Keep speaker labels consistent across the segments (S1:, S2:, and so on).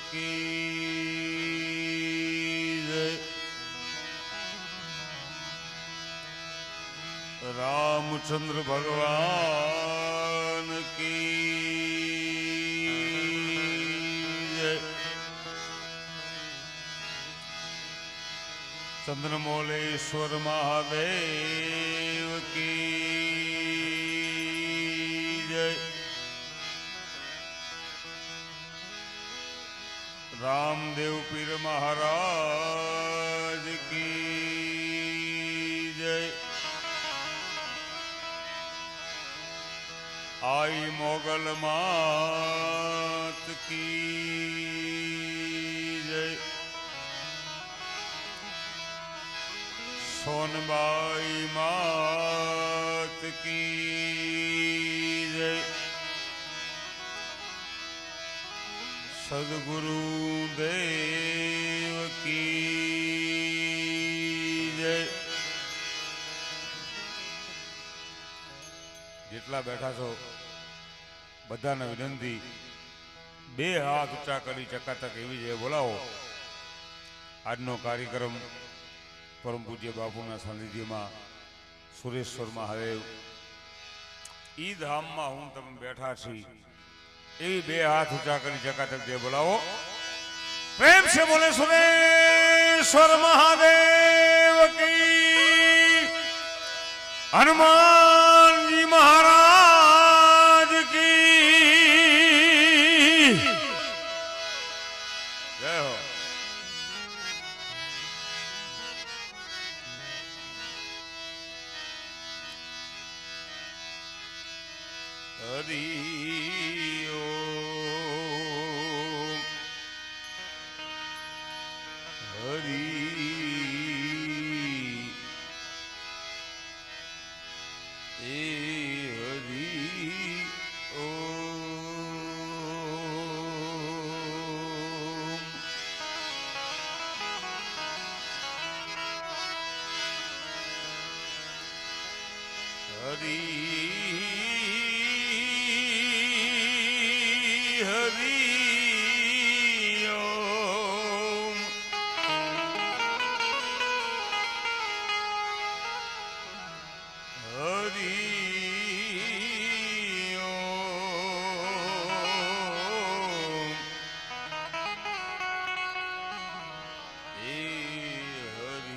S1: की जय। रामचंद्र भगवान की जय। चंद्रमौलेश्वर महादेव की जय। रामदेव पीर महाराज की जय। आई मोगल मात की जय। सोनबाई मात की जय। सदगुरु देव की जय। જેટલા બેઠા છો બધાને વિનંતી, બે હાથ ઊંચા કરી ચકાચક એવી જય બોલાવો. આજનો કાર્યક્રમ પરમ પૂજ્ય બાપુના સાનિધ્યમાં સુરેશ્વર મહાદેવ ઈ ધામમાં હું તમે બેઠા છી એવી બે હાથ ઊંચા કરી ચકાચક જય બોલાવો. પ્રેમ से बोले सुरेश्वर महादेव की, हनुमान जी महाराज की जय हो. हरि ओम हरि हरि ओम. हरि हरि ओम. हरि ओम. हरि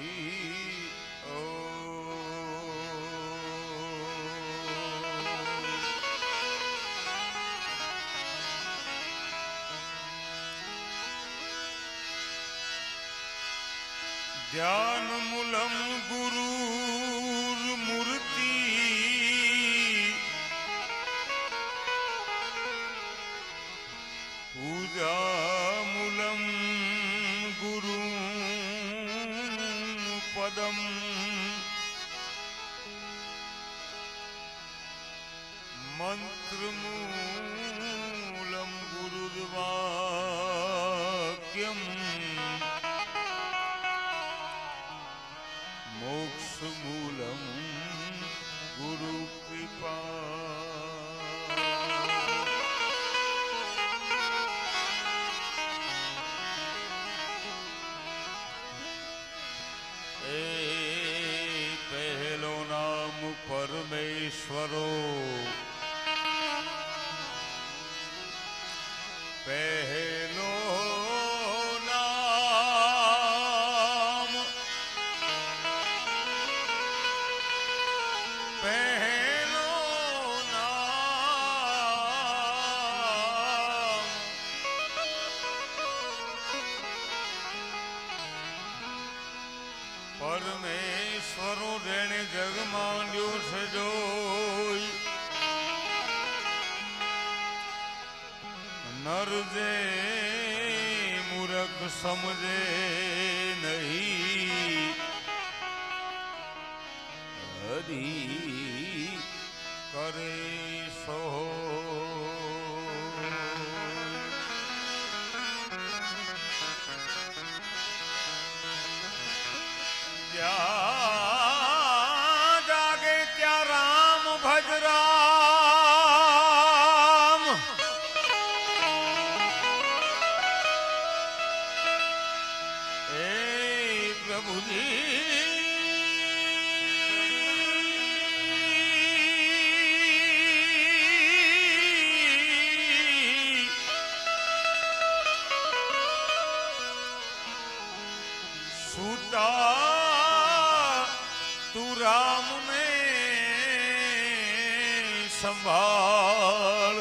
S1: ज्ञान मूलम गुरुर्मूर्ति, पूजा मूलम गुरु पदम, मंत्र मूलम गुरुर्वाक्यम, मोक्ष मूलम गुरु कृपा. ए पहलो नाम परमेश्वरो, पहलो नाम, पहलो नाम, परमेश्वरो रेणे जग માંડ્યો છે જોઈ, नर जे मूर्ख समझे नहीं, हरि करे सो. जागे क्या राम भज राम, પ્રભુજી સુતા તું રામને સંભાળ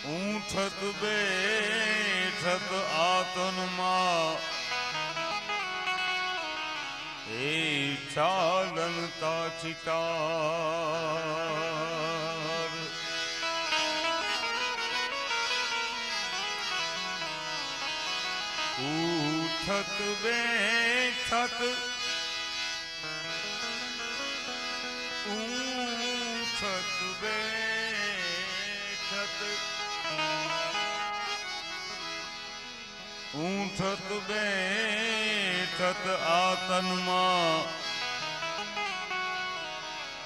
S1: ઊઠત બેઠત આતનમાં એ ચાલનતા ચિતાર ઊઠત બેઠત ઊઠત બેઠત ઊઠત બેઠત આતનમાં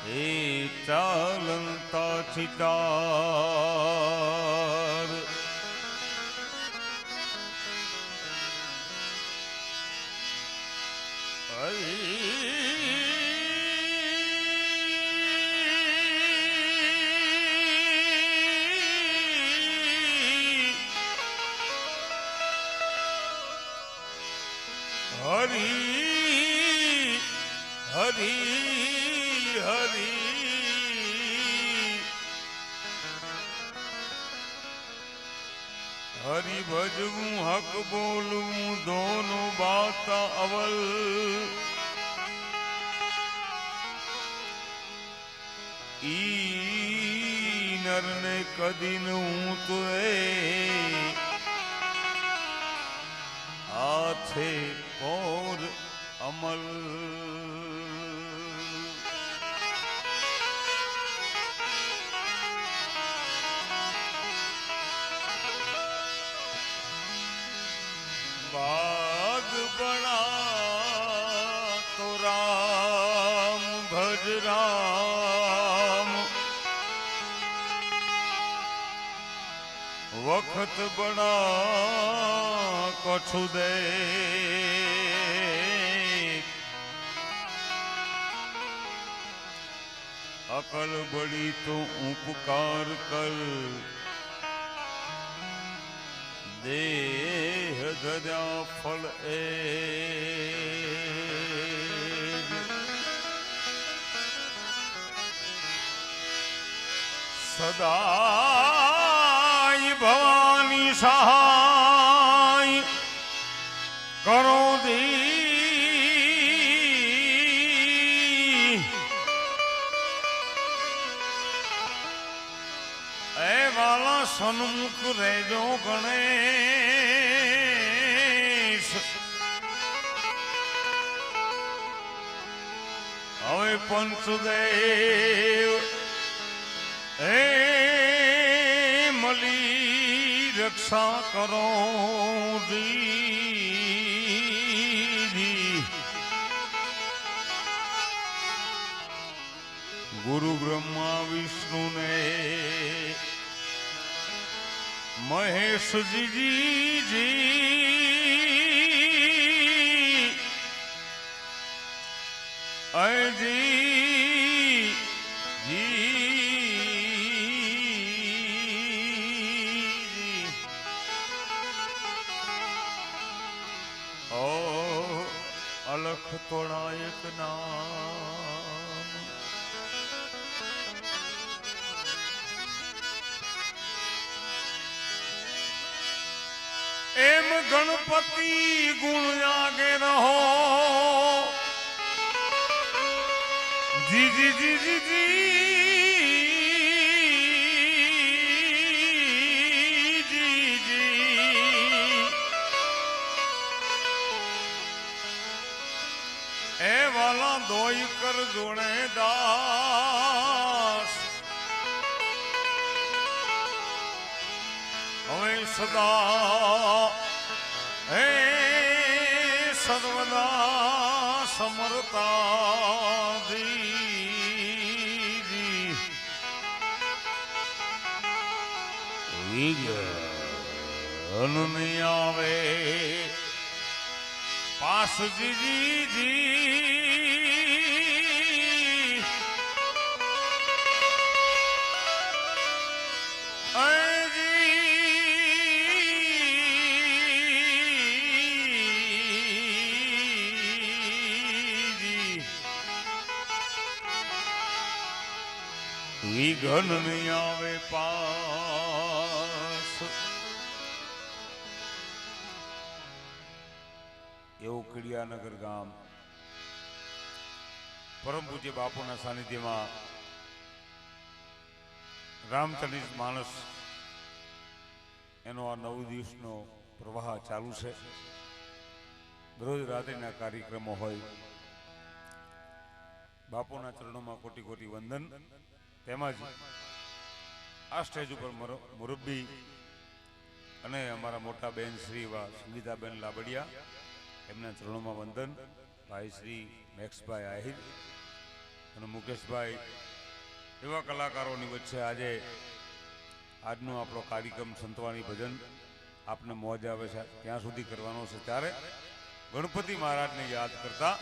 S1: એ ચાલનતા ચિતાર હરી હરી હરી હરી ભજવું હક બોલવું દોનો બાતા અવલ ઈ નરને કદી હું તો હાથે કોર અમલ બાગ બણા તો રામ ભજ રામ વખત બણા કછુ દે અકલ બડી તો ઉપકાર કર દેહ ધર્યા ફળ એ સદાય ભવાની સહાય કરો દી એ વાલા સન્મુખ રહેજો ગણેશ હવે પંચદેવ એ મલી રક્ષા કરો જી ગુરુ બ્રહ્મા વિષ્ણુ ને મહેશજી અજી અલખ તોડાયક નામ એમ ગણપતિ ગુણ જાગે રહો જી જી જી જી જી જી એ વાલા દોઈ કર જોડે દાસ હવે સદા હે સર્વદા સમરતા દી ઘન નહીં આવે પાસ જીજી વિઘન નહીં આવે પાસ એવું કડિયાનગર ગામ પરમ પૂજ્ય બાપુના સાનિધ્યમાં રામતનિજ માણસ એનો આ 9 દિવસનો પ્રવાહ ચાલુ છે. દરરોજ રાત્રિના કાર્યક્રમો હોય. બાપુના ચરણોમાં કોટી કોટી વંદન. તેમજ આ સ્ટેજ ઉપર મુરબ્બી અને અમારા મોટા બેન શ્રી સંગીતાબેન લાબડિયા એમના ચરણોમાં વંદન. ભાઈ શ્રી મેક્સભાઈ આહિર અને મુકેશભાઈ એવા કલાકારોની વચ્ચે આજે આજનો આપણો કાર્યક્રમ સંતવાણી ભજન આપને મોજ આવે છે ત્યાં સુધી કરવાનો છે. ત્યારે ગણપતિ મહારાજને યાદ કરતા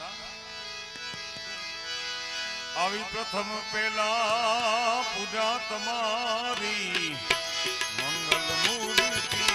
S1: આવી પ્રથમ પેલા પૂજા તમારી મંગલ મૂર્તિ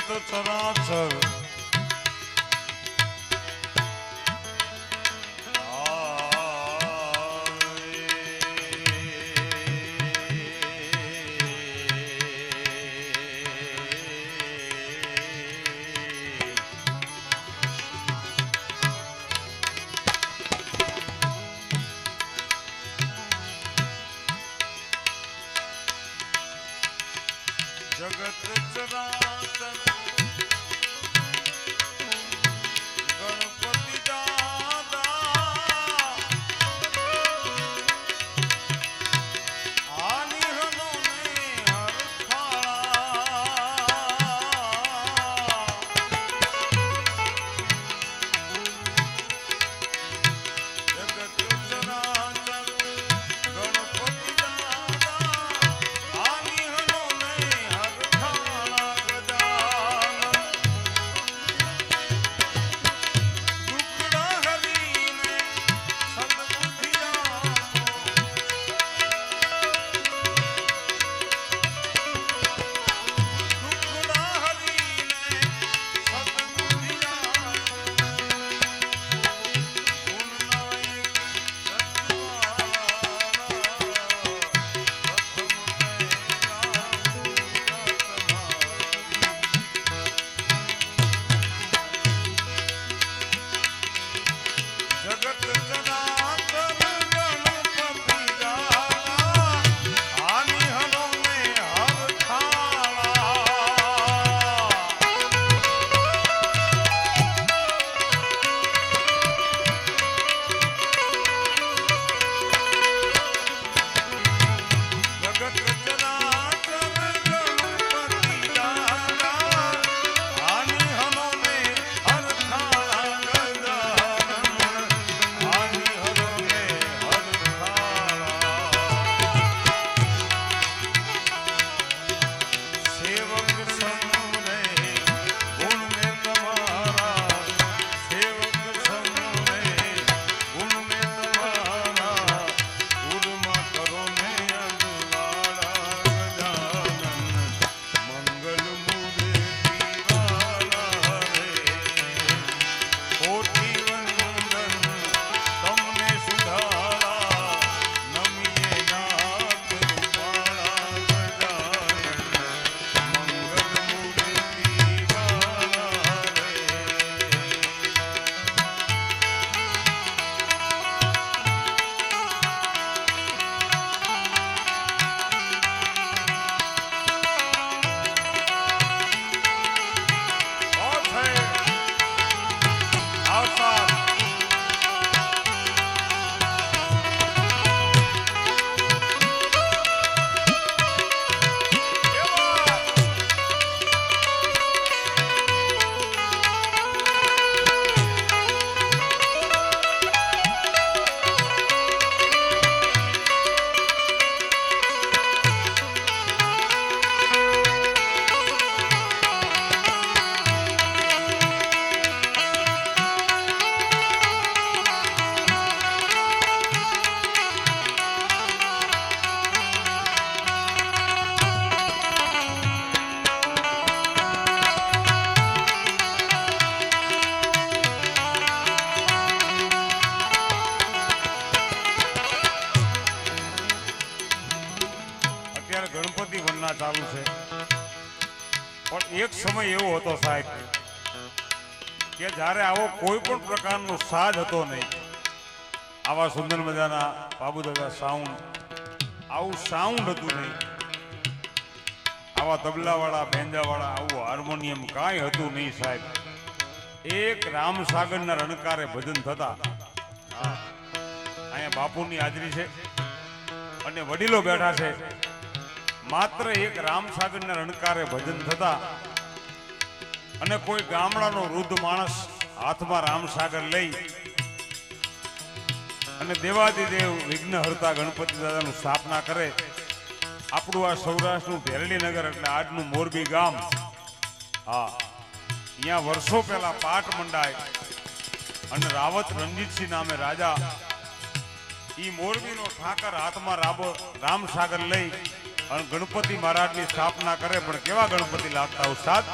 S1: જગત ચરાચર જગત ચરાચર ગણપતિ દાદા આની હનો ને હરખાળા જગત ચરાચર ગણપતિ દાદા આની હનો ને હરખાળા ગજાનન દુખડા હરીને સદબુદ્ધિ આપો દુખડા હરીને સદબુદ્ધિ આપો ગુણ નાયક જગત ચરાચર ગણપતિ દાદા આની હનો ને હરખાળા જગત ચરાચર ગણપતિ દાદા આની હનો ને હરખાળા ગજાનન આની હનો ને હરખાળા સેવક સમરે ગુણ ને તમારા સેવક સમરે ગુણ ને તમારા ઉર્મા કરો ને અજવાળા ગજાનન મંગલ મૂર્તિ વાળા રે કોટી વંદન તમને સુધારા નમીએ નાથ રૂપાળા ગજાનન મંગલ મૂર્તિ વાળા રે बहुत है अवतार અત્યારે ગણપતિ વંદના ચાલુ છે પણ એક સમય એવો હતો સાહેબ કે જ્યારે આવો કોઈ પણ પ્રકારનો સાજ હતો નહીં આવા સુંદર મજાના બાબુદાદા સાઉન્ડ આવું સાઉન્ડ હતું નહીં આવા તબલાવાળા બેંજાવાળા આવું હાર્મોનિયમ કાંઈ હતું નહીં સાહેબ એક રામસાગરના રણકારે ભજન થતા અહીંયા બાપુની હાજરી છે અને વડીલો બેઠા છે માત્ર એક રામસાગરના રણકારે ભજન થતા અને કોઈ ગામડાનો વૃદ્ધ માણસ હાથમાં રામસાગર લઈ અને દેવાદિદેવ વિઘ્નહર્તા ગણપતિ દાદાનું સ્થાપના કરે આપણું આ સૌરાષ્ટ્રનું ભેરડીનગર એટલે આજનું મોરબી ગામ હા અહીંયા વર્ષો પહેલા પાટ મંડાય અને રાવત રણજીતસિંહ નામે રાજા ઈ મોરબીનો ઠાકર હાથમાં રામસાગર લઈ અને ગણપતિ મહારાજની સ્થાપના કરે પણ કેવા ગણપતિ લાગતા ઉસ્તાદ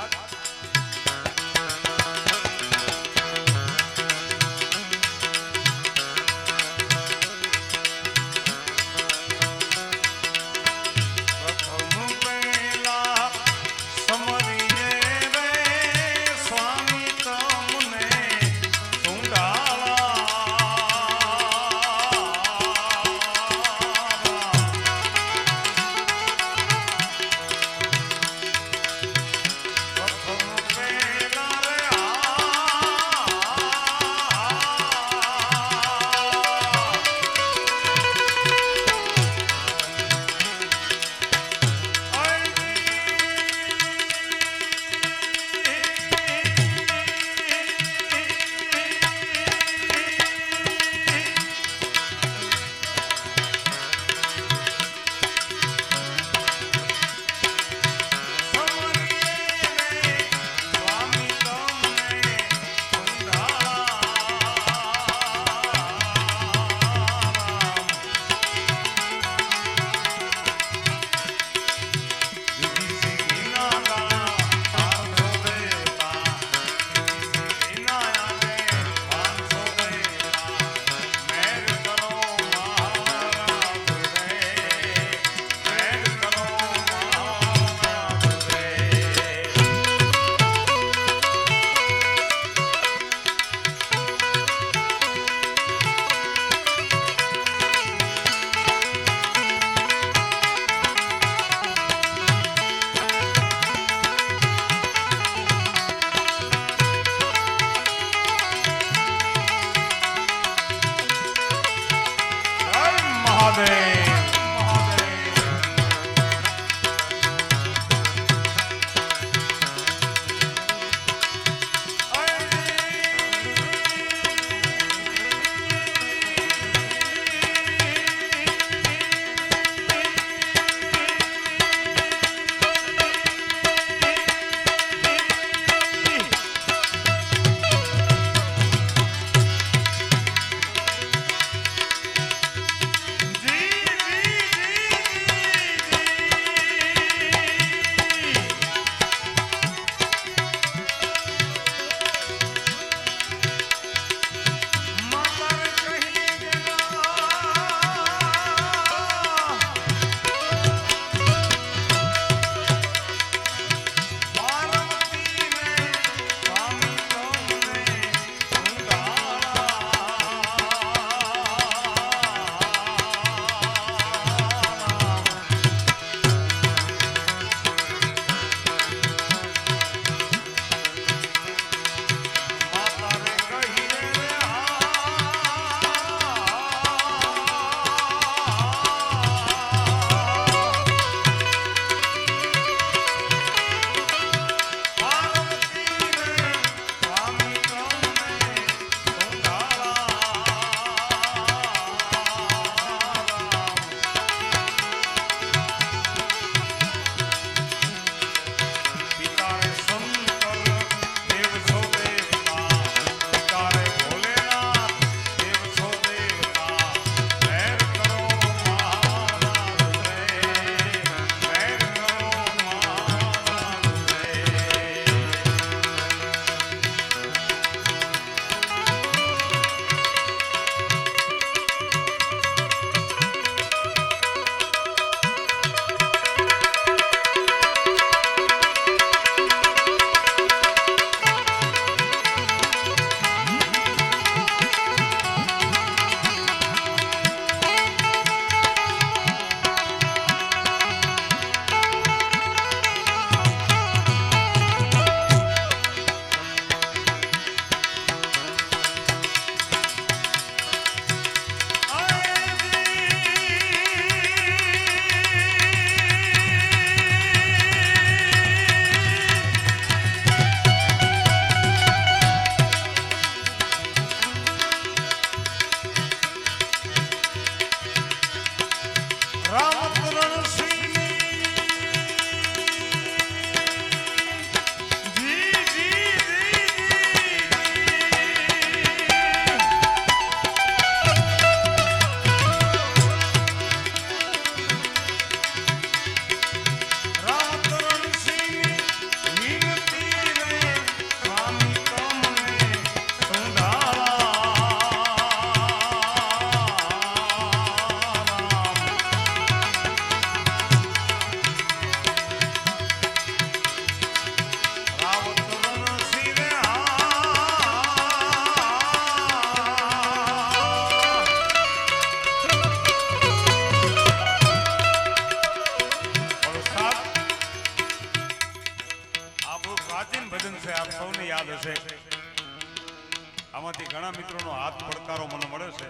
S1: આમાંથી ઘણા મિત્રોનો હાથ પડકારો મને મળે છે.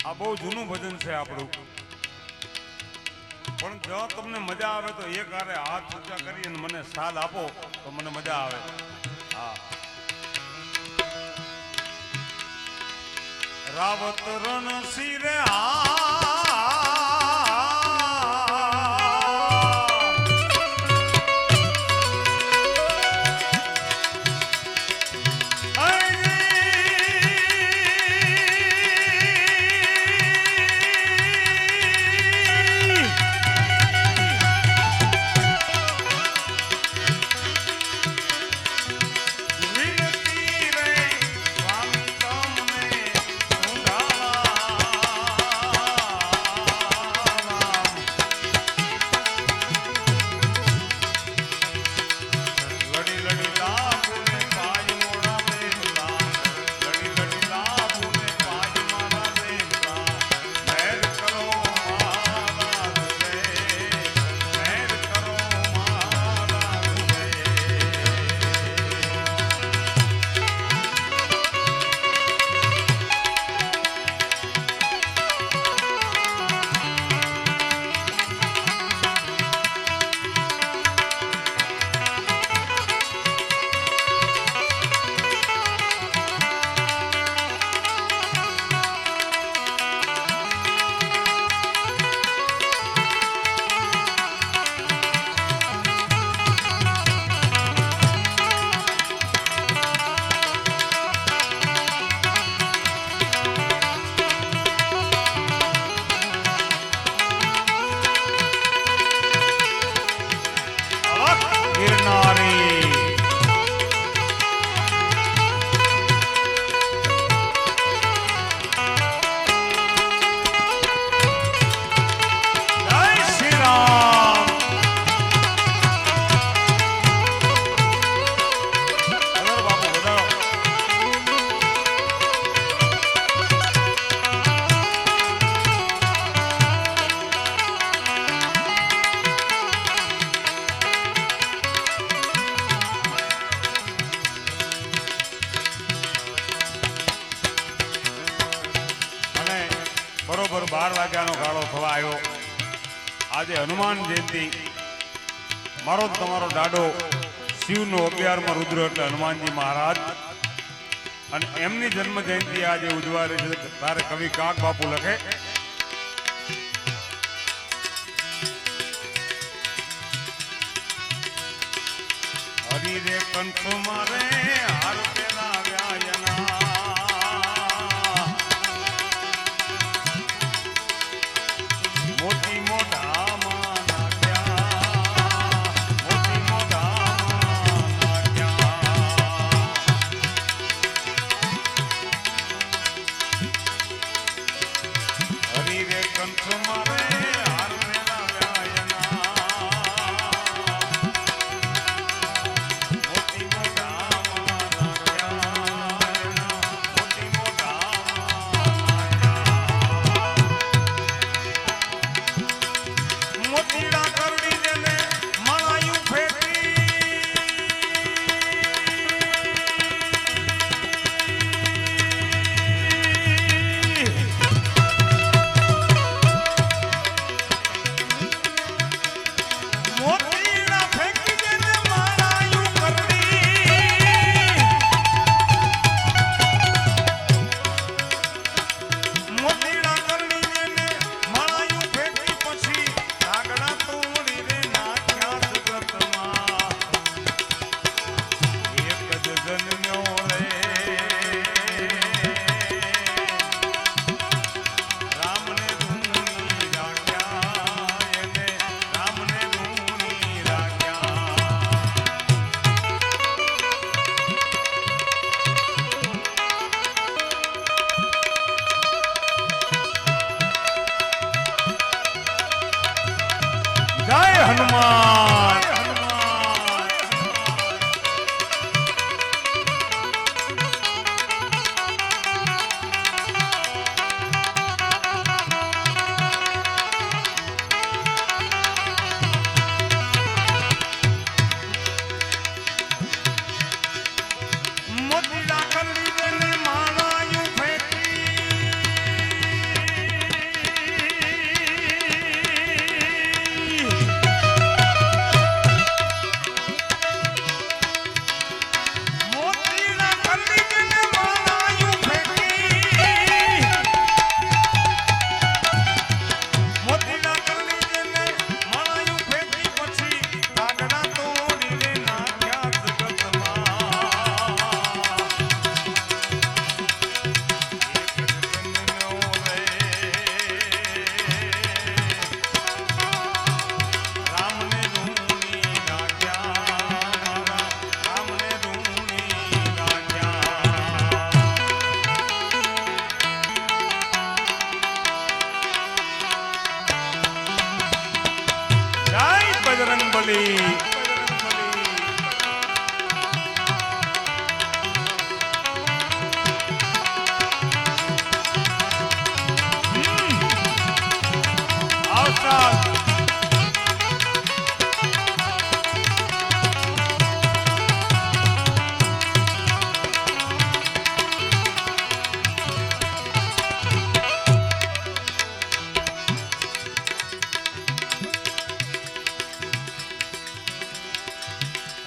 S1: આ બહુ જૂનું ભજન છે આપણું, પણ જો તમને મજા આવે તો એક હારે હાથ ઊંચા કરી અને મને સાથ આપો તો મને મજા આવે. હા, રાવત રણ શિરે બરોબર 12 વાગ્યાનો ગાળો થવા આવ્યો. આજે હનુમાન જયંતિ, મારો તમારો દાડો શિવનો 11મો રુદ્ર એટલે હનુમાનજી મહારાજ, અને એમની જન્મ જયંતિ આજે ઉજવા રહી છે. તારે કવિ કાક બાપુ લખે, હરી રે કંઠ મારે હાર પેલા વ્યાયના, મોટી મોટા હનુમાન.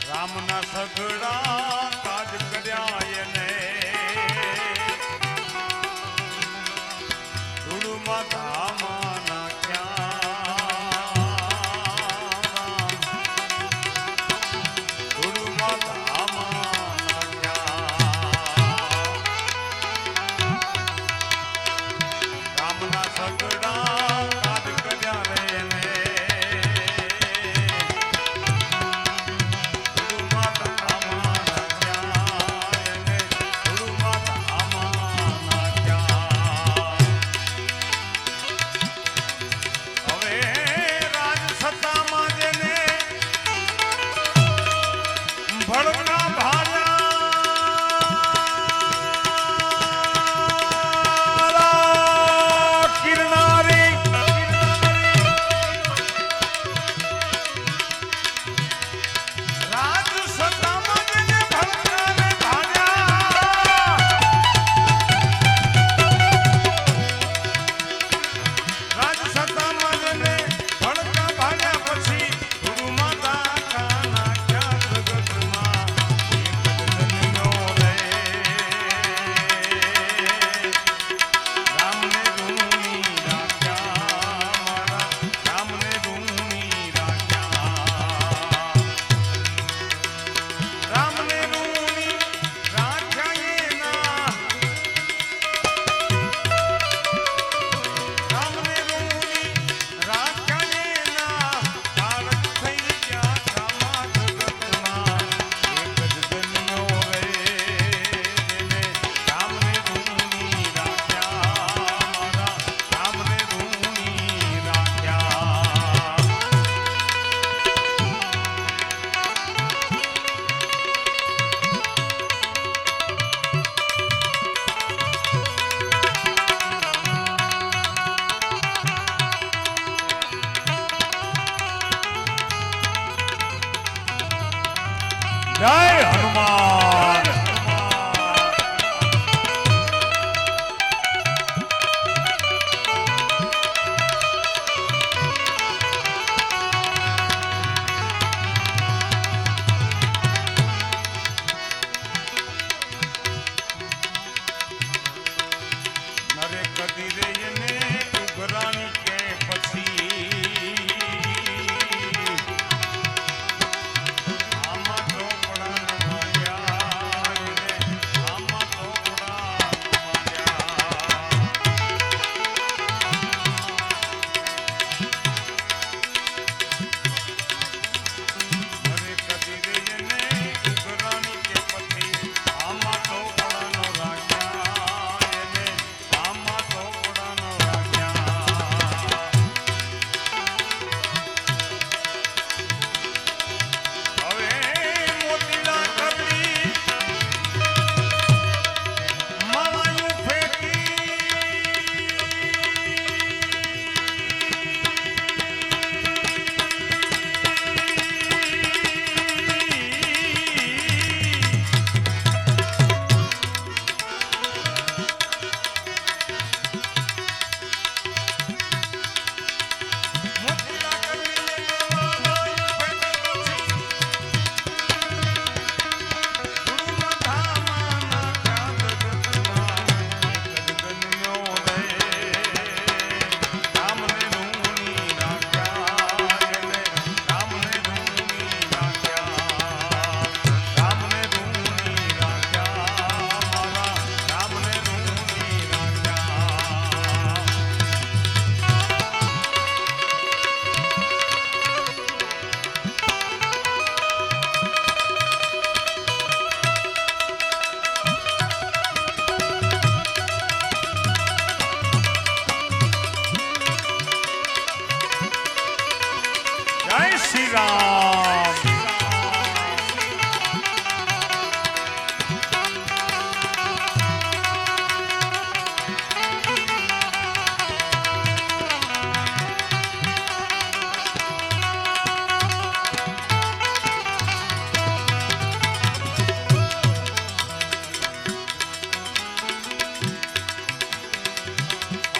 S1: રામના સગડા કાજ કર્યા એને ધૂળમાં ધામા નાખ્યા, ધૂળમાં ધામા નાખ્યા. રામના સગડા કાજ કર્યા રે એને કદી રે એને ઉઘરાણી કે પછી આમાં ચોપડા નવાયા એને આમાં ચોપડા નવાયા અરે કદી રે એને ઉઘરાણી કે પછી આમાં ચોપડા નો રાખ્યા એને આમાં ચોપડા નો રાખ્યા હવે મોતીલા કબડી માયું ફેંકી મોતીલા કબડી માયું ફેંકી ગુરુના ધામના ચાંદગતમાં જગગન્યો રે રામને રૂણી રાખ્યા એને રામને રૂણી રાખ્યા રામને રૂણી રાખ્યા મારા રામને રૂણી રાખ્યા જય શ્રી રામ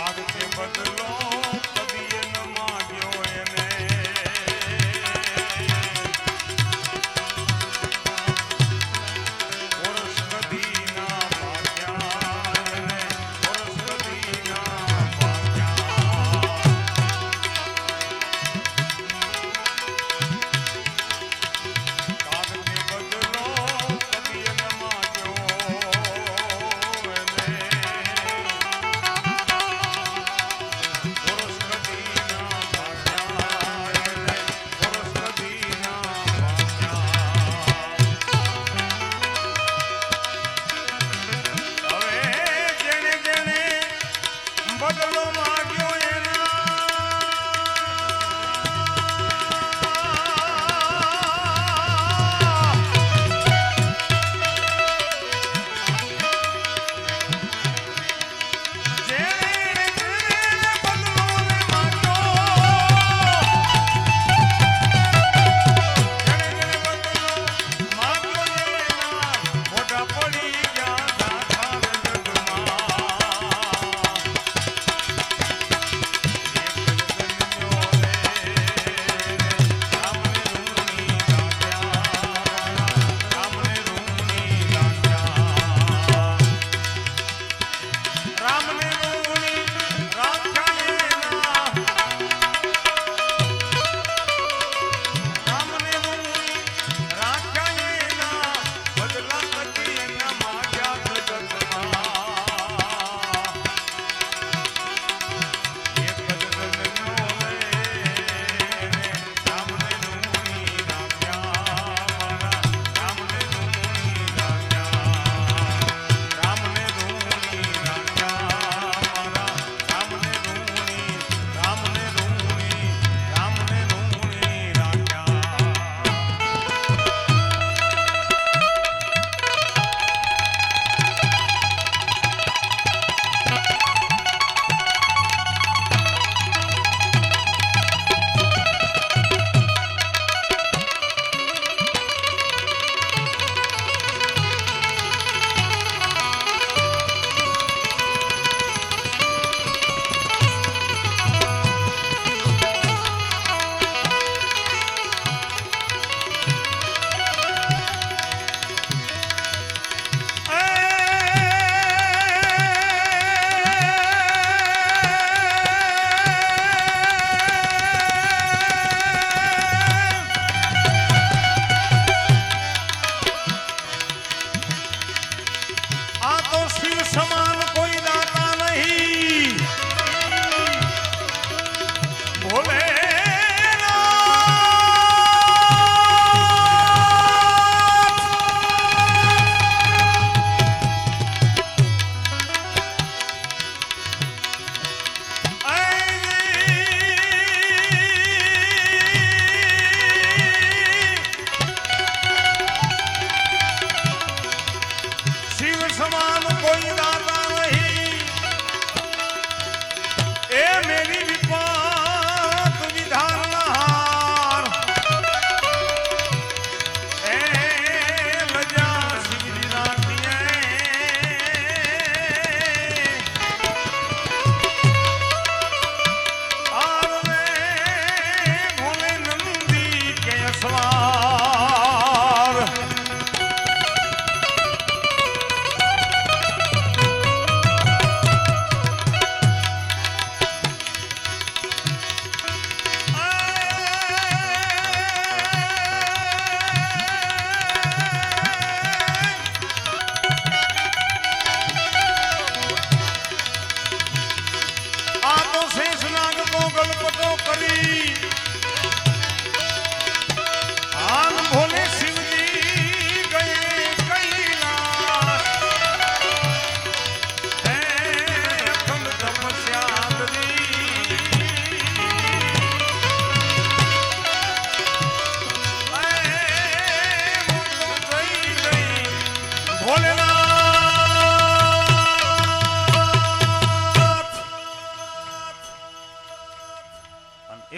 S1: આગતે બદલો કદીએ ન માંગ્યો એને ઓરસ કદી ના ભાગ્યા એને ઓરસ કદી ના ભાગ્યા આગતે બદલો કદીએ ન માંગ્યો એને ઓરસ કદીના ભાગ્યા એને ઓરસ કદીના ભાગ્યા હવે જેણે જેણે બદલો માંગ્યો જેણે જેણે બદલો ને માંગ્યો મોઢા પડી ગયા દાખા જગમાં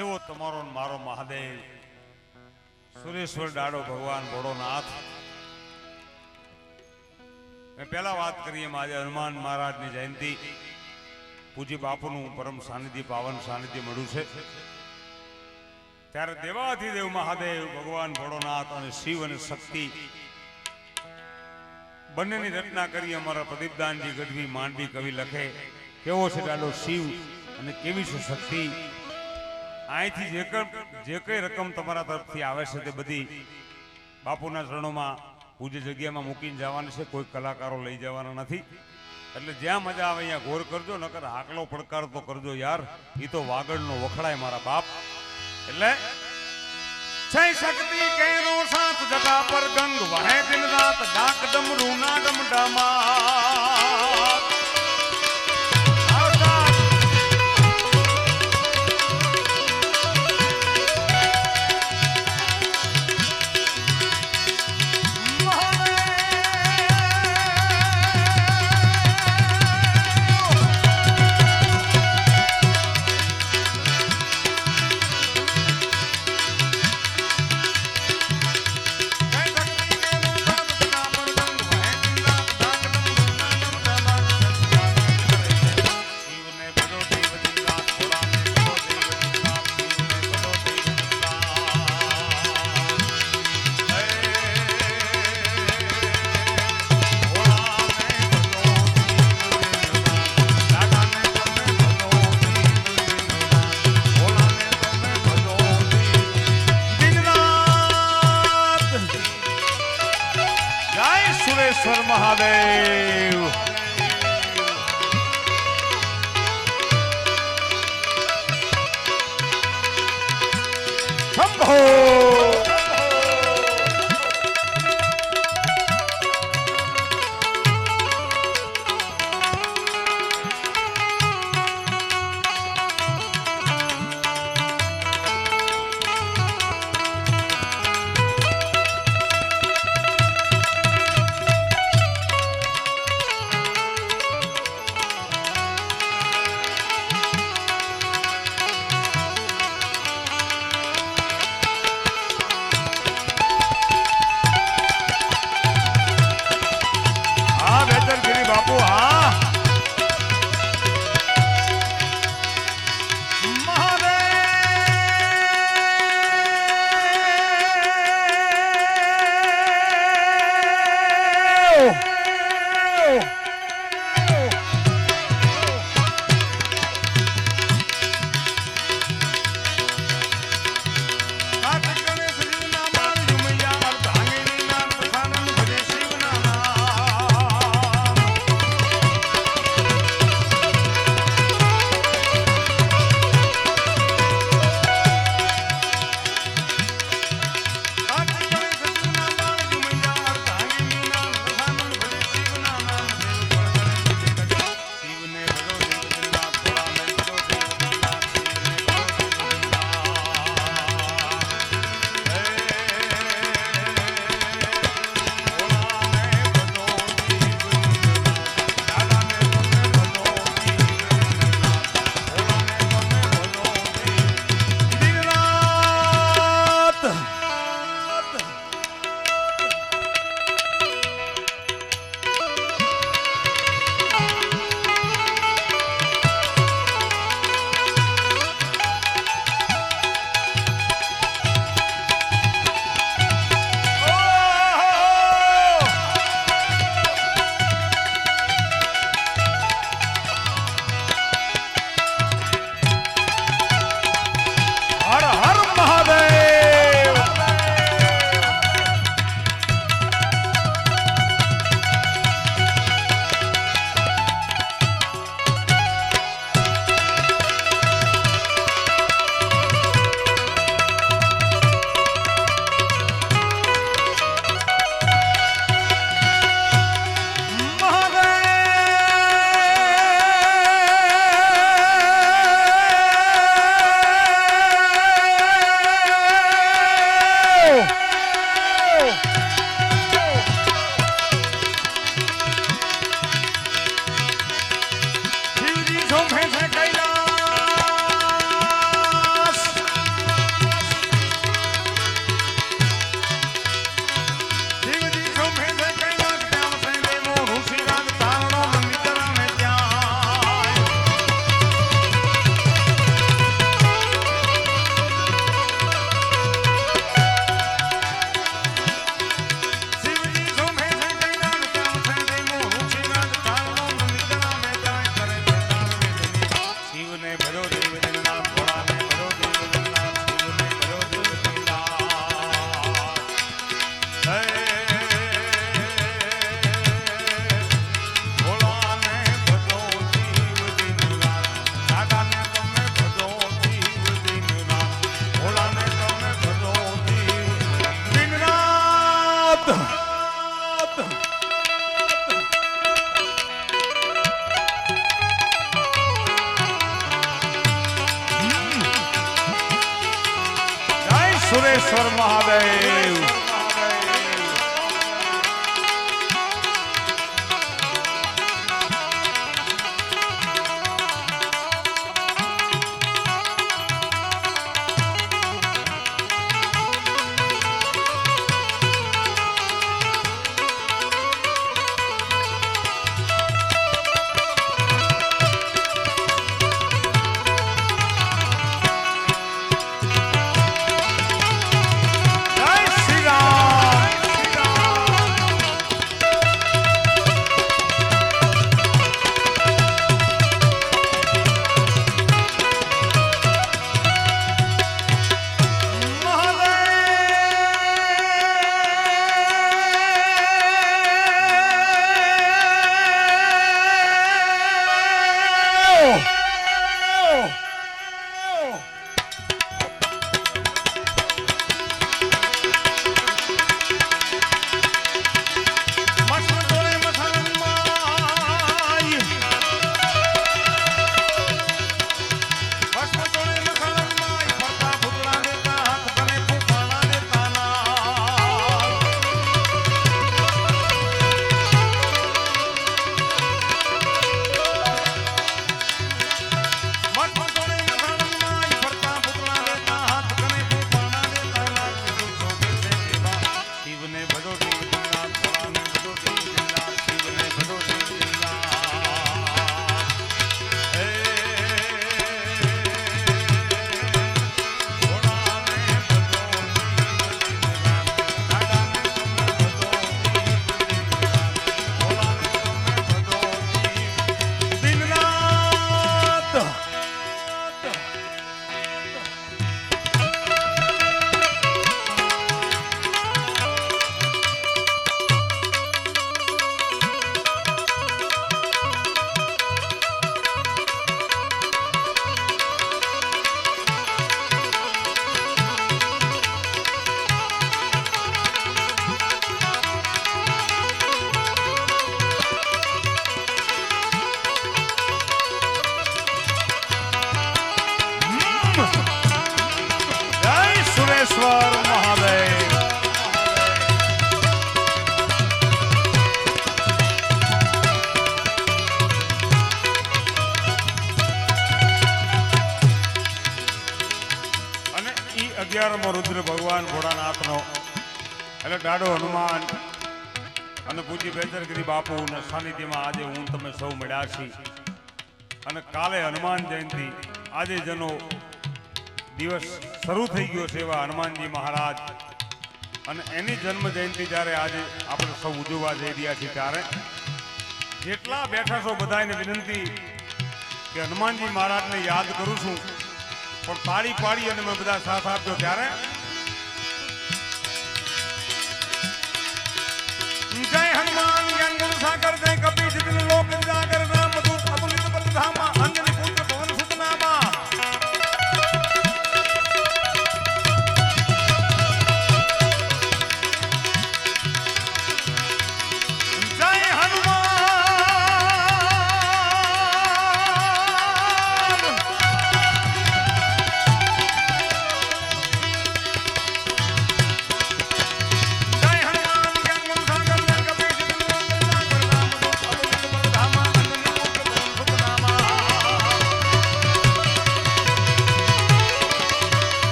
S1: એવો તમારો ને મારો મહાદેવ સુરેશ્વર દાડો ભગવાન ભોળોનાથ. મેં પહેલા વાત કરી એમ આજે હનુમાન મહારાજની જયંતિ, પૂજ્ય બાપુનું પરમ સાનિધ્ય પાવન સાનિધ્ય મળ્યું છે. ત્યારે દેવાધિદેવ મહાદેવ ભગવાન ભોળોનાથ અને શિવ અને શક્તિ બંનેની રચના કરી અમારા પ્રદીપદાનજી ગઢવી માંડવી કવિ લખે કેવો છે દાડો શિવ અને કેવી છે શક્તિ. અહીંથી જે કઈ રકમ તમારા તરફથી આવે છે તે બધી બાપુના ચરણોમાં પૂજ્ય જગ્યામાં મૂકીને જવાની છે. કોઈ કલાકારો લઈ જવાના નથી. એટલે જ્યાં મજા આવે અહીંયા ગોર કરજો, નકર હાકલો પડકાર તો કરજો યાર. એ તો વાગડનો વખડાય મારા બાપ. એટલે જય શક્તિ કેરો સાત જગા પર ગંગ વહે દિન રાત ડાક ડમરૂ ના ડમડામાં. ભજો દેવ દીનનાથ, ભોળાને ભજો દેવ દીનનાથ, શિવને ભજો દેવ દીનનાથ. હે ભોળાને ભજો દેવ દીનનાથ, દાદાને તમે ભજો દેવ દીનનાથ, ભોળાને તમે ભજો દેવ દીનનાથ. સુરેશ્વર મહાદેવ. સુરેશ્વર મહાદેવ. અને ઈ 11મો રુદ્ર ભગવાન ભોળાનાથનો એટલે દાડો હનુમાન અને પૂજ્ય બેચરગીરી બાપુના સાનિધ્યમાં આજે હું તમે સૌ મળ્યા છીએ. અને કાલે હનુમાન જયંતિ, આજે જેનો દિવસ શરૂ થઈ ગયો છે એવા હનુમાનજી મહારાજ અને એની જન્મ જયંતિ જ્યારે આજે આપણે સૌ ઉજવવા જઈ રહ્યા છીએ, ત્યારે જેટલા બેઠા છો બધાને વિનંતી કે હનુમાનજી મહારાજને યાદ કરું છું, પણ તાળી પાડી અને મેં બધા સાથ આપજો. ત્યારે જય હનુમાન જ્ઞાન ગુરુ સાગર, જય કપી જીતન લોક જાગર, રામ દૂત અતુલિત બલધામા, અંજની પુત્ર પવન સુતનામા.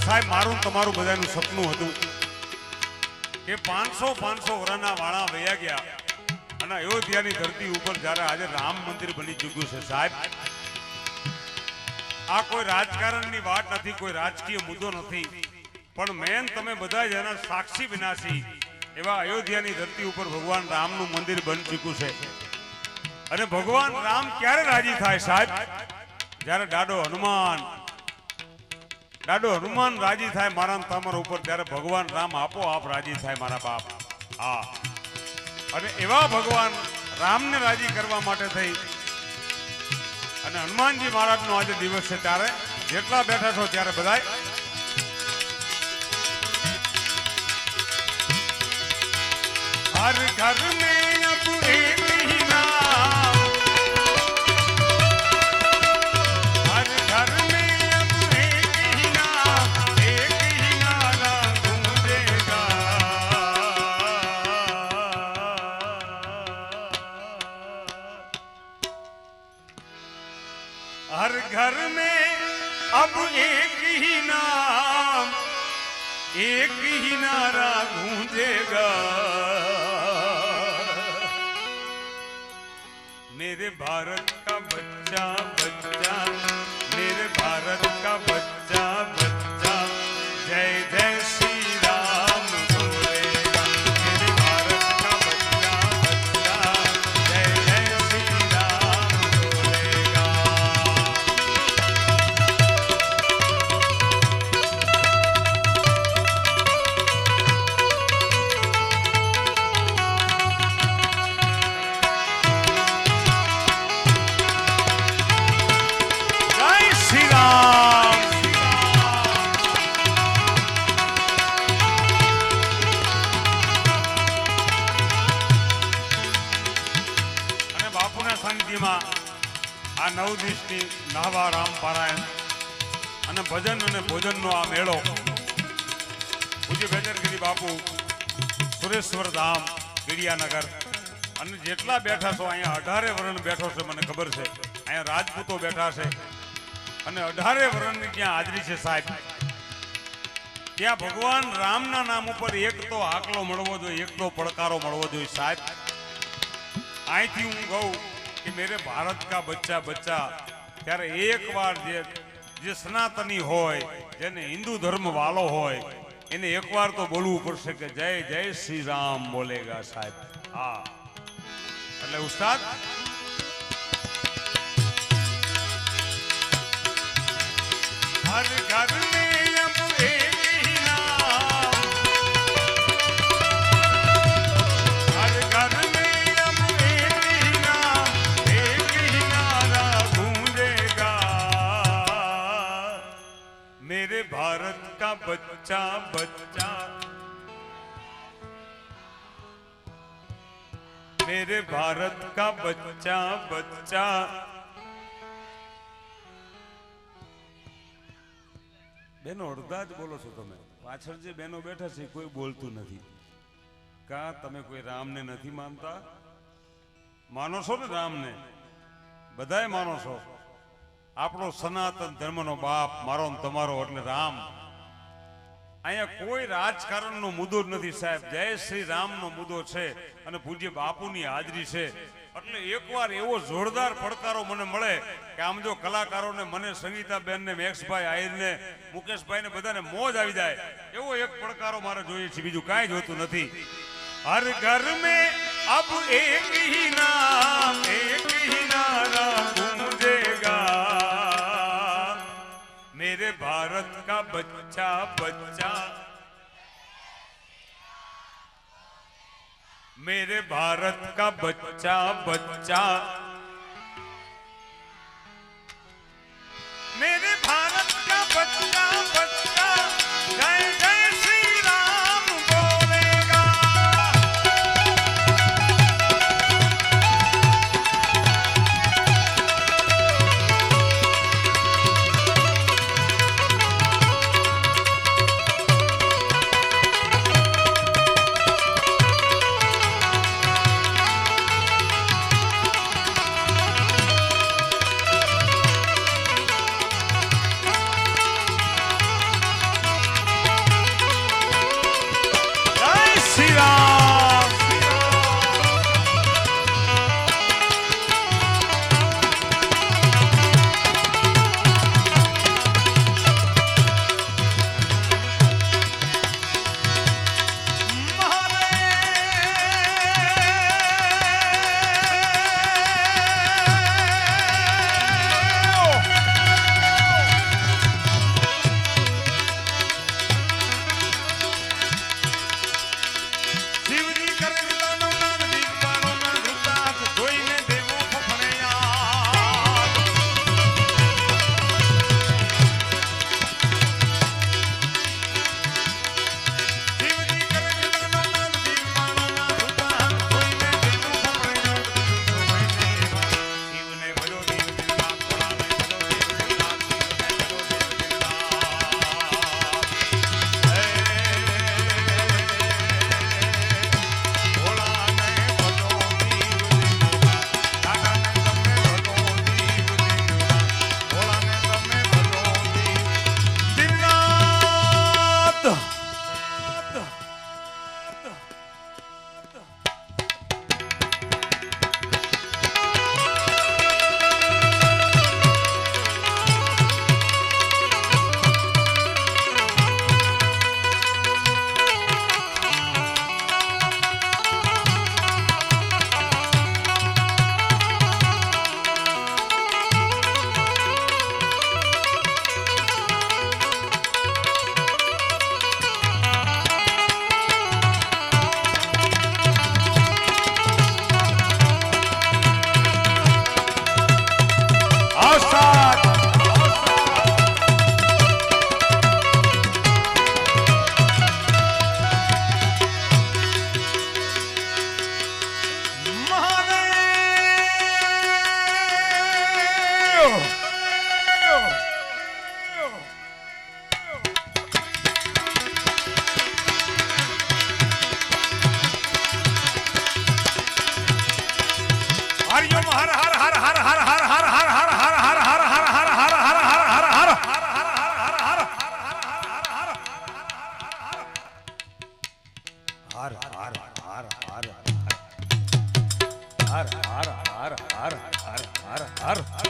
S1: સાહેબ મારું તમારું બધાનું સપનું હતું કે 500 વર્ષના વાળા વયા ગયા અને અયોધ્યાની ધરતી ઉપર જ્યારે આજે રામ મંદિર બની ચૂક્યું છે સાહેબ, આ કોઈ રાજકારણની વાત નથી, કોઈ રાજકીય મુદ્દો નથી, પણ મેન તમે બધા જ એના સાક્ષી વિનાશી એવા અયોધ્યાની ધરતી ઉપર ભગવાન રામનું મંદિર બની ચૂક્યું છે. અને ભગવાન રામ ક્યારે રાજી થાય સાહેબ? જ્યારે દાડો હનુમાન રાજી થાય મારા તમારા ઉપર, ત્યારે ભગવાન રામ આપોઆપ રાજી થાય મારા બાપ. હા, અને એવા ભગવાન રામને રાજી કરવા માટે થઈ અને હનુમાનજી મહારાજનો આજે દિવસ છે, ત્યારે જેટલા બેઠા છો ત્યારે બધાય હર ઘર મેં અબ એક ही नाम, हर घर में अब एक ही नाम, एक ही नारा गूंजेगा. हर घर में अब एक ही नाम, एक ही नारा गूंजेगा. मेरे भारत का बच्चा बच्चा, मेरे भारत का बच्चा बच्चा, जय जय श्री राम बोलेगा. मेरे भारत का बच्चा बच्चा, जय जय श्री राम बोलेगा. આ 9 દિવસની નાવા રામ પારાયણ અને ભજન અને ભોજનનો આ મેળો પૂજ્ય બેચરગીરી બાપુ સુરેશ્વર ધામ ગીડિયાનગર, અને જેટલા બેઠા છો અહીંયા 18 વરણ બેઠો છે, મને ખબર છે અહીંયા રાજપૂતો બેઠા છે અને 18 વરણની ત્યાં હાજરી છે સાહેબ. ત્યાં ભગવાન રામના નામ ઉપર એક તો આકલો મળવો જોઈએ, એક તો પડકારો મળવો જોઈએ સાહેબ. અહીંથી હું કહું कि मेरे भारत का बच्चा बच्चा, ત્યારે એકવાર જે સનાતની હોય, જેને હિન્દુ ધર્મ વાલો હોય, એને એકવાર તો બોલવું પડશે કે જય જય શ્રી રામ બોલેગા સાહેબ. હા, એટલે ઉસ્તાદ હર ઘર મેં અબ એક ही नाम, हर घर में अब एक ही नाम, एक ही नारा गूंजेगा. मेरे भारत का बच्चा बच्चा, मेरे भारत का बच्चा बच्चा, બેનો અડધા જ બોલો છો તમે, પાછળ જે બેનો બેઠા છે કોઈ બોલતું નથી. કા તમે કોઈ રામને નથી માનતા? માનો છો ને રામને? બધાય માનો છો. આપણો સનાતન ધર્મનો બાપ મારો ને તમારો એટલે રામ. અહીંયા કોઈ રાજકારણનો મુદ્દો જ નથી સાહેબ, જય શ્રી રામનો મુદ્દો છે અને પૂજ્ય બાપુની હાજરી છે. એટલે એકવાર એવો જોરદાર પડકારો મને મળે કે આમ જો કલાકારોને, મને સંગીતાબેનને, મેક્સભાઈ આહિરને, મુકેશભાઈને બધાને મોજ આવી જાય એવો એક પડકારો મારે જોઈએ છે, બીજું કાંઈ જોતું નથી. હર ઘર મેં અબ એક ही नाम, एक ही नारा गूंजेगा. मेरे भारत का बच्चा बच्चा, मेरे भारत का बच्चा बच्चा, मेरे भारत का बच्चा बच्चा, जय जय श्री राम बोलेगा. હરિયમ હર હર હર હર હર હર હર હર હર હર હર હર હર હર હર હર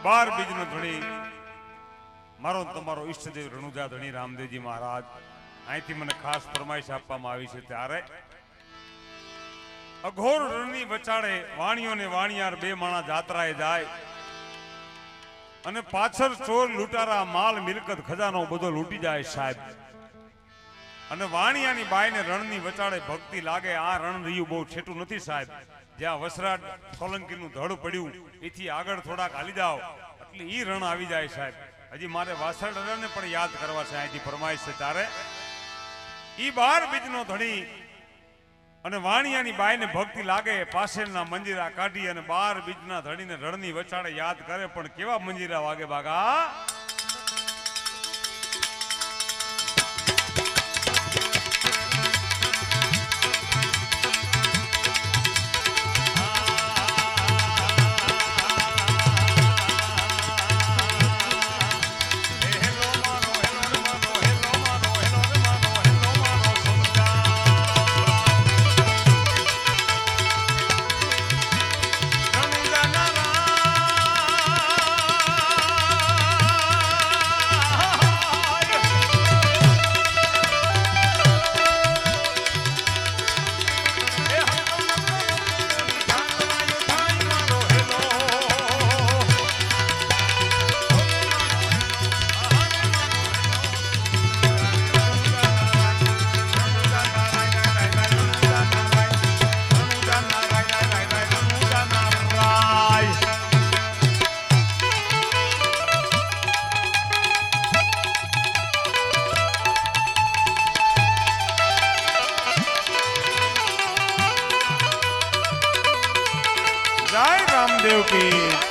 S1: બાર બીજનો ધણી મારો તમારો ઈષ્ટદેવ રણુજા ધણી રામદેવજી મહારાજ અહીંથી મને ખાસ ફરમાઈશ આપવામાં આવી છે ત્યારે અઘોર રણની વચાળે વાણિયો ને વાણિયાર બે માણા જાત્રાએ જાય અને પાછળ ચોર લૂંટારા માલ મિલકત ખજાનો બધો લૂંટી જાય સાહેબ. અને વાણિયાની બાઈને રણની વચાળે ભક્તિ લાગે. આ રણ રહ્યું બહુ છેટું નથી સાહેબ. જ્યાં વસરાટ સોલંકીનું ધડ પડ્યું એથી આગળ થોડાક હાલી જાઓ એટલે ઈ રણ આવી જાય સાહેબ. હજી મારે વાસણ રણને પણ યાદ કરવા છે. અહીંથી ફરમાઈશ છે ત્યારે ઈ 12 બીજનો ધણી અને વાણિયાની બાઈને ભક્તિ લાગે. પાછળના મંજીરા કાઢી અને 12 બીજના ધણીને રણની વચાળે યાદ કરે. પણ કેવા મંજીરા વાગે બાગા. દેવકી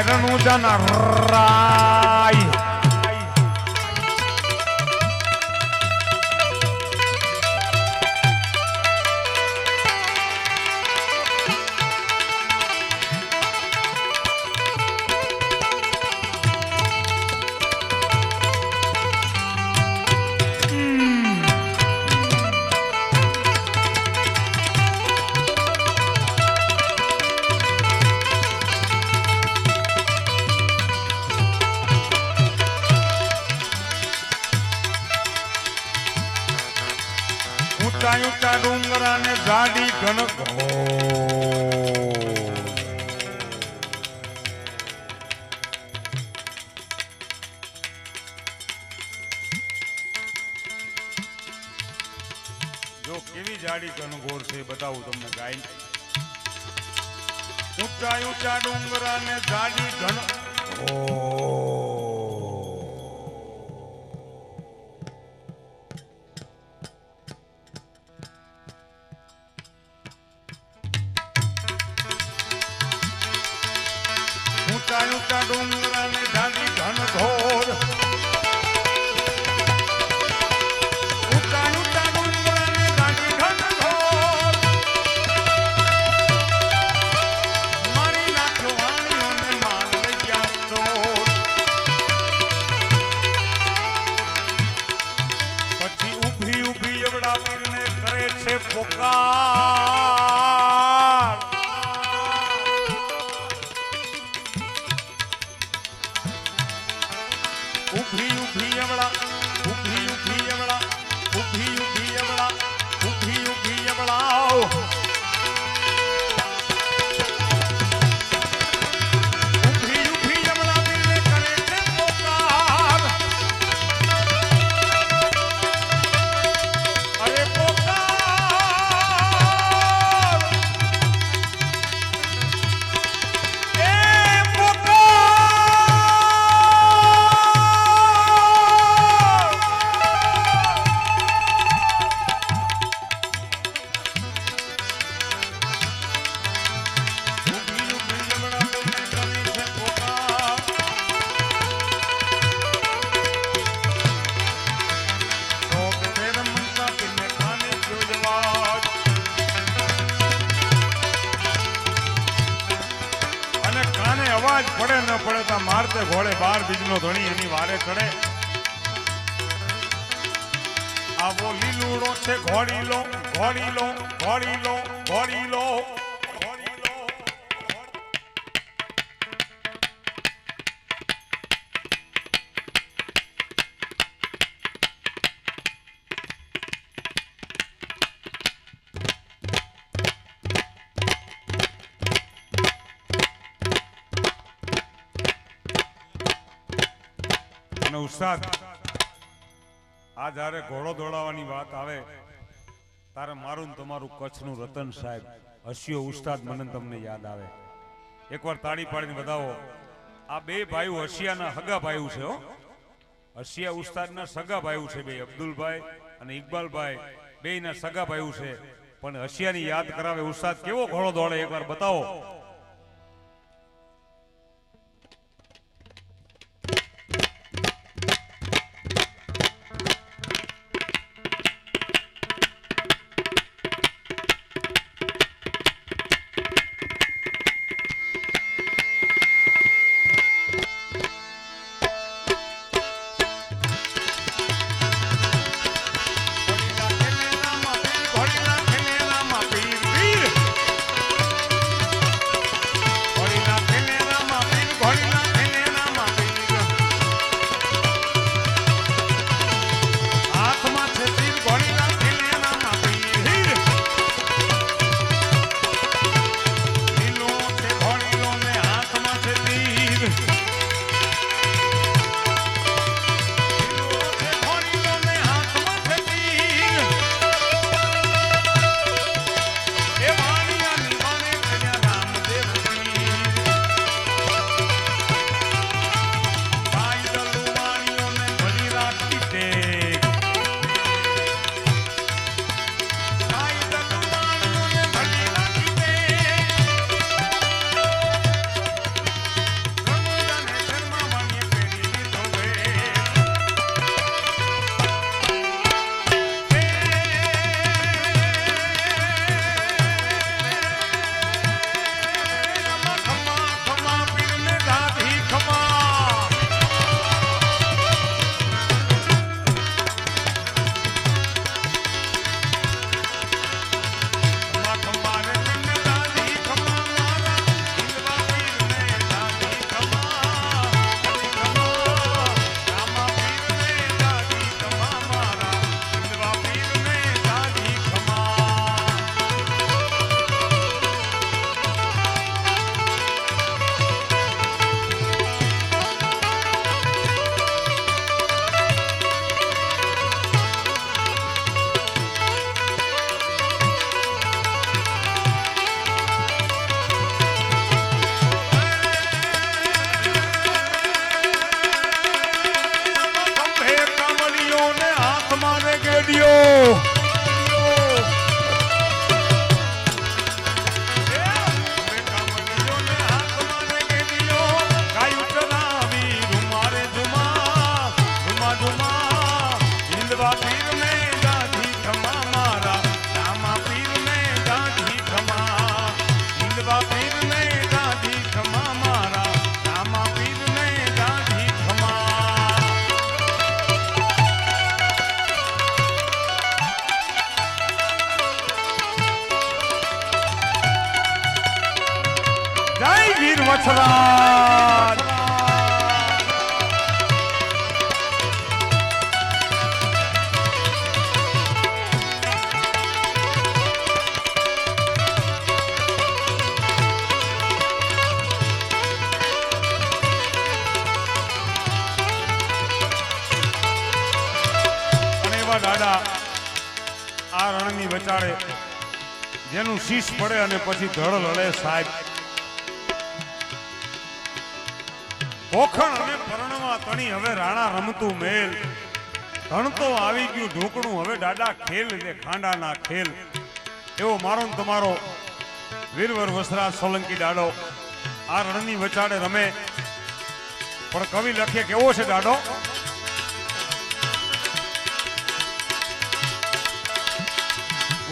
S1: રનુજા નારાય ઊંચા ઊંચા ડુંગરા ને ગાડી ઘનક જો કેવી જાડી ઘનઘોર છે બતાવું તમને ગાય ઊંચા ઊંચા ડુંગરા ને ગાડી ઘન ઊંચા ડુંગરા ને ગાડી ઘનઘોર પોકાર ઉભી ઉભી અવળા ઉભી ઉભી અવળા ઉભી ઉભી અવળા ઉભી ઉભી અવળા ઉભી ઉભી અવળા પીરને કરે છે પોકાર અરે પોકાર અવાજ પડે ન પડે તો મારતે ઘોડે 12 બીજનો ધણી એની વારે ચડે આવો લીલુડો છે ઘોડી લો ઘોડી લો ઘોડી લો ઘોડી લો ઉસ્તાદ આ જ્યારે ઘોડો દોડાવવાની વાત આવે તારે મારું ને તમારું કચ્છનું રતન સાહેબ હસિયો ઉસ્તાદ મને તમને યાદ આવે એકવાર તાળી પાડીને બતાવો આ બે ભાઈઓ હસિયાના હગા ભાઈઓ છે હો હસિયા ઉસ્તાદના સગા ભાઈઓ છે બે અબ્દુલભાઈ અને ઇકબાલભાઈ બેયના સગા ભાઈઓ છે પણ હસિયાની યાદ કરાવે ઉસ્તાદ કેવો ઘોડો દોડે એકવાર બતાવો ખમા મારા રામા પીરને ગાંધી ખમા હિંદવા પીરને ગાંધી ખમા મારા રામા પીરને ગાંધી ખમા જય વીર વછરાજ દાદા આ રણની વચાળે જેનું શીશ પડે અને પછી ધડ લડે સાહેબ પોખણ અને પરણવા તણી હવે રાણા રમતું મેલ ધણ તો આવી ગયું ઢોકણું હવે દાદા ખેલ એટલે ખાંડાના ખેલ એવો મારો ને તમારો વીરવર વસરાજ સોલંકી દાડો આ રણની વચાળે રમે પણ કવિ લખે કેવો છે દાડો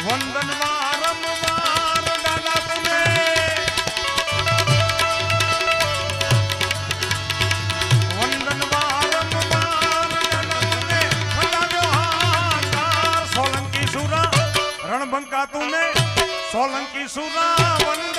S1: વંદન વારંવાર દાદા તમે વંદન વારંવાર દાદા તમે વંદાવ્યો હાકાર સોલંકી સુરા રણબંકા તુને સોલંકી સુરા વંદન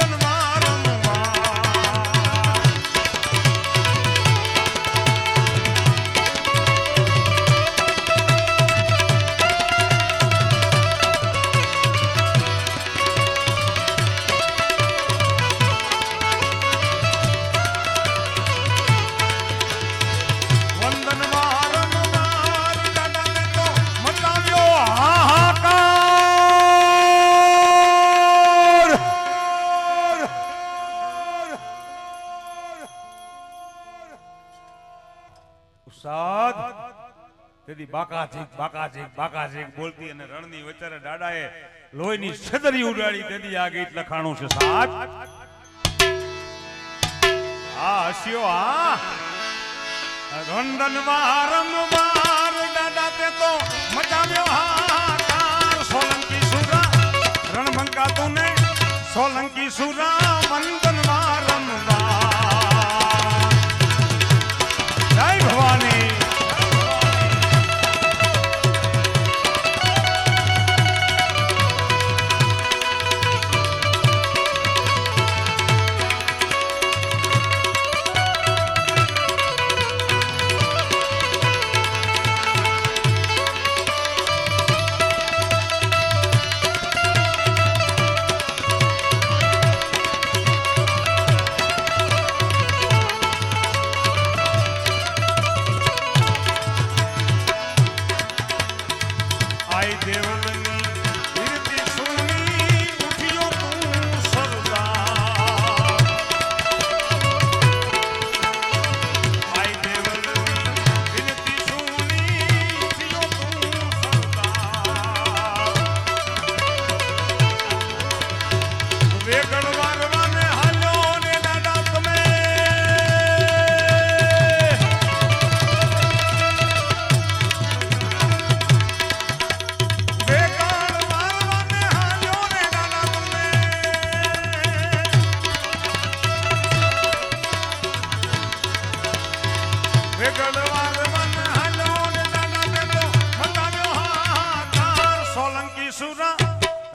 S1: બાકાજીક બોલતી અને રણની વચ્ચે દાદાએ લોહીની છદરી ઉડાડી તેથી આ ગીત લખાણું છે સાહેબ આ હસ્યો આ વંદન વારંવાર દાદા તે તો મચાવ્યો હાકાર સોલંકી સુરા રણબંકા તુને સોલંકી સુરા વંદન વારંવાર જય ભવાની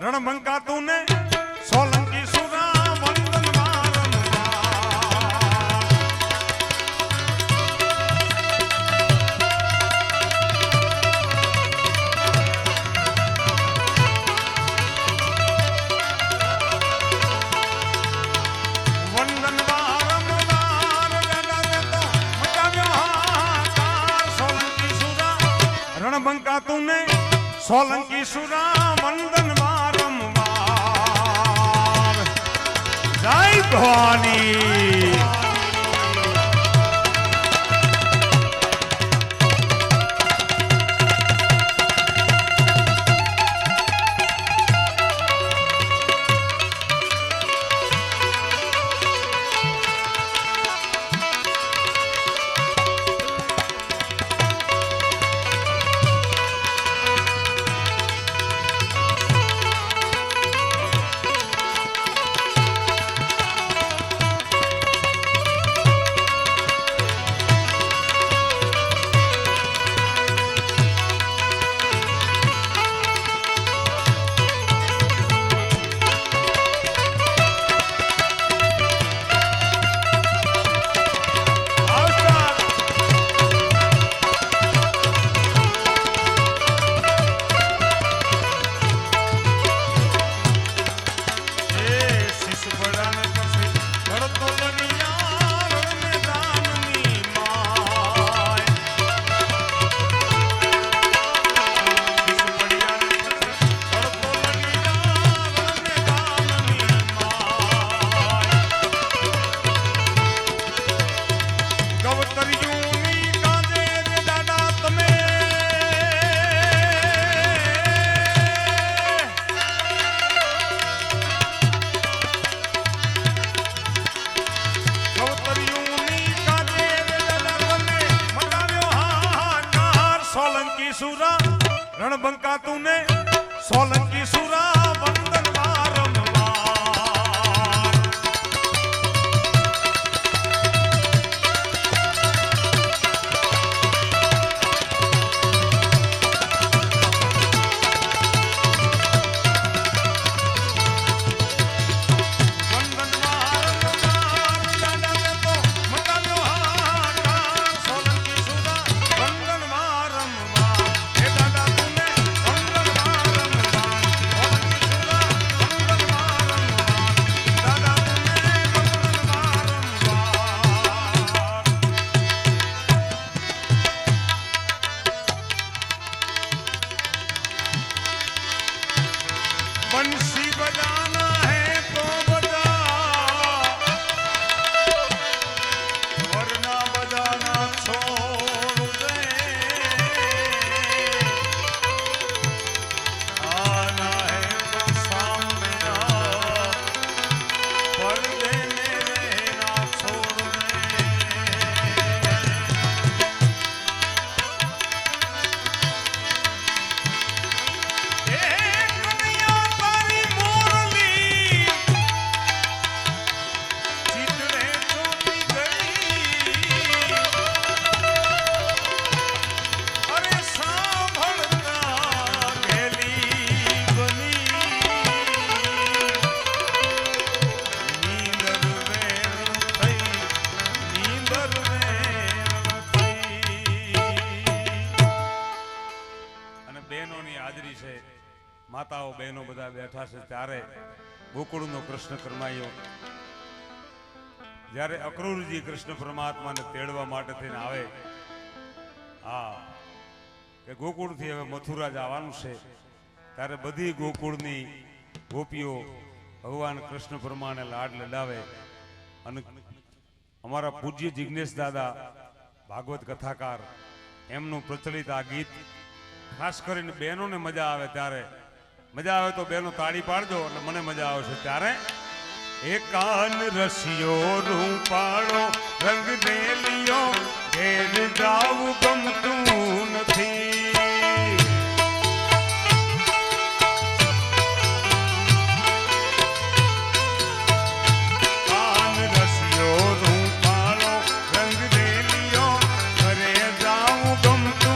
S1: રણબંકા તુને સોલંકી સુરા વંદન વંદન વારંવાર મચાવ્યો હાકાર સોલંકી સુરા રણબંકા તુને સોલંકી સુરા વંદન જય ભવાની તુને સોલંકી સુરા વંદન વારંવાર बंसी बजाना है तो बजा वरना बजाना छोड़ दे आना है तो सामने आ पर्दे में रहना छोड़ दे માતાઓ બહેનો બધા બેઠા છે ત્યારે ગોકુળનો કૃષ્ણ કરમાયો જ્યારે અક્રૂરજી કૃષ્ણ પરમાત્માને તેડવા માટે થઈને આવે હા કે ગોકુળથી હવે મથુરા જવાનું છે ત્યારે બધી ગોકુળની ગોપીઓ ભગવાન કૃષ્ણ પરમાને લાડ લડાવે અને અમારા પૂજ્ય જિજ્ઞેશ દાદા ભાગવત કથાકાર એમનું પ્રચલિત આ ગીત ખાસ કરીને બહેનોને મજા આવે ત્યારે મજા આવે તો બેનો તાળી પાડજો એટલે મને મજા આવશે ત્યારે એકાન રસિયો રૂપાળો રંગ દેલિયો ઘેર જાવું ગમતું નથી કાન રસિયો રૂપાળો રંગ દેલિયો ઘરે જાવું ગમતું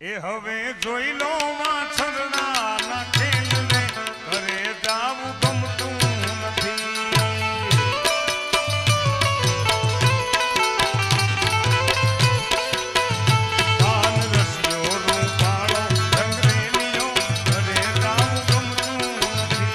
S1: એ હવે જોઈ લો વાછરડા ના ખેલ ને ઘરે જાવું ગમતું નથી કાન રસ્યો રૂપાળો રંગરેલીઓ ઘરે જાવું ગમતું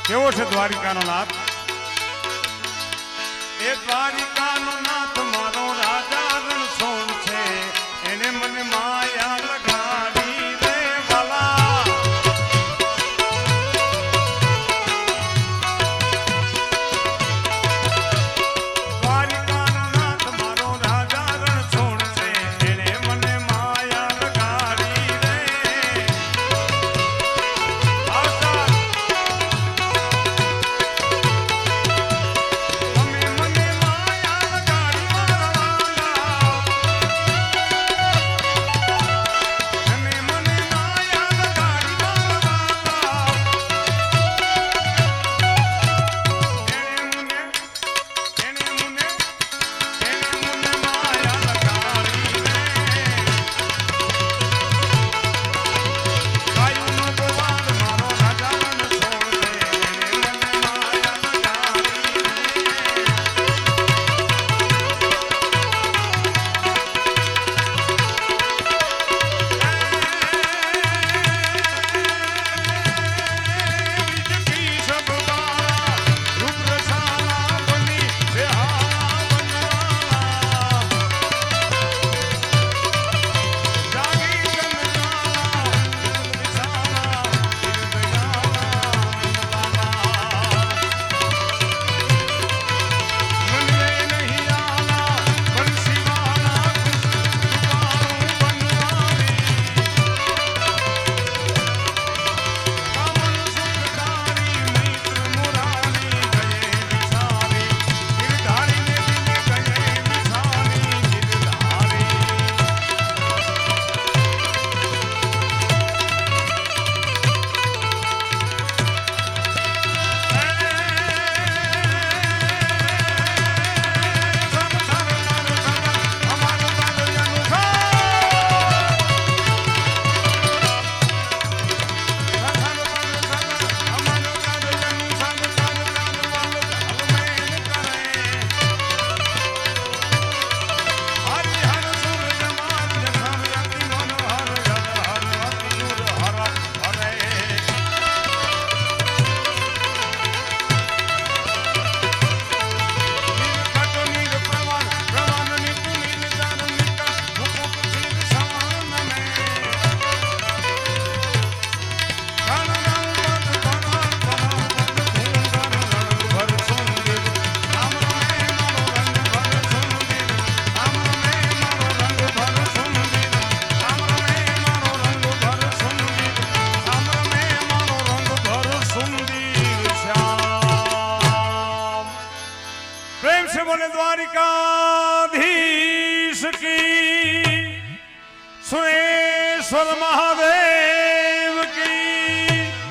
S1: કેવો છે દ્વારિકાનો નાથ એ દ્વારિકાનો નાથ મારો રાજા રણછોડ છે એને મને માયા લગાડી રે વાલા દ્વારિકાનો નાથ મારો રાજા રણછોડ છે એને મને માયા લગાડી રે बोले द्वारिकाधीश की सुरेश्वर महा